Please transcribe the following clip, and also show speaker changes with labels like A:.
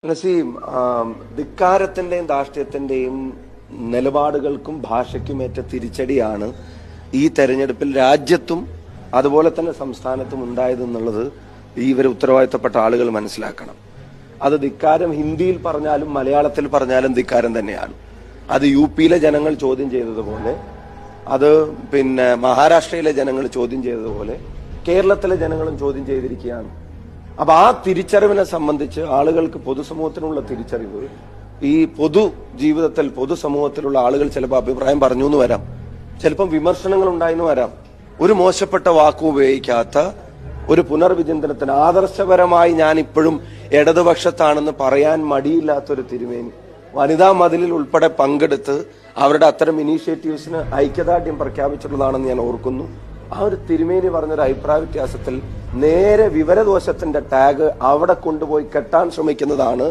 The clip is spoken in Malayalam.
A: നസീം, ധിക്കാരത്തിന്റെയും ധാർഷ്ട്യത്തിന്റെയും നിലപാടുകൾക്കും ഭാഷയ്ക്കുമേറ്റ തിരിച്ചടിയാണ് ഈ തെരഞ്ഞെടുപ്പിൽ രാജ്യത്തും അതുപോലെ തന്നെ സംസ്ഥാനത്തും ഉണ്ടായതെന്നുള്ളത് ഇവർ ഉത്തരവാദിത്തപ്പെട്ട ആളുകൾ മനസ്സിലാക്കണം. അത് ധിക്കാരം ഹിന്ദിയിൽ പറഞ്ഞാലും മലയാളത്തിൽ പറഞ്ഞാലും ധിക്കാരം തന്നെയാണ്. അത് യുപിയിലെ ജനങ്ങൾ ചോദ്യം ചെയ്തതുപോലെ, അത് മഹാരാഷ്ട്രയിലെ ജനങ്ങൾ ചോദ്യം ചെയ്തതുപോലെ കേരളത്തിലെ ജനങ്ങളും ചോദ്യം ചെയ്തിരിക്കുകയാണ്. അപ്പൊ ആ തിരിച്ചറിവിനെ സംബന്ധിച്ച് ആളുകൾക്ക്, പൊതുസമൂഹത്തിനുള്ള തിരിച്ചറിവ്, ഈ പൊതു ജീവിതത്തിൽ പൊതുസമൂഹത്തിലുള്ള ആളുകൾ ചിലപ്പോൾ അഭിപ്രായം പറഞ്ഞു എന്ന് വരാം, ചിലപ്പം വിമർശനങ്ങൾ ഉണ്ടായെന്ന് വരാം. ഒരു മോശപ്പെട്ട വാക്കും ഉപയോഗിക്കാത്ത ഒരു പുനർവിചിന്തനത്തിന് ആദർശപരമായി ഞാൻ ഇപ്പോഴും ഇടതുപക്ഷത്താണെന്ന് പറയാൻ മടിയില്ലാത്തൊരു തിരുമേനി വനിതാ മതിലിൽ ഉൾപ്പെടെ പങ്കെടുത്ത് അവരുടെ അത്തരം ഇനീഷ്യേറ്റീവ്സിന് ഐക്യദാർഢ്യം പ്രഖ്യാപിച്ചിട്ടുള്ളതാണെന്ന് ഞാൻ ഓർക്കുന്നു. ആ ഒരു തിരുമേനി പറഞ്ഞൊരു അഭിപ്രായ വ്യത്യാസത്തിൽ നേരെ വിവരദോഷത്തിന്റെ ടാഗ് അവിടെ കൊണ്ടുപോയി കെട്ടാൻ ശ്രമിക്കുന്നതാണ്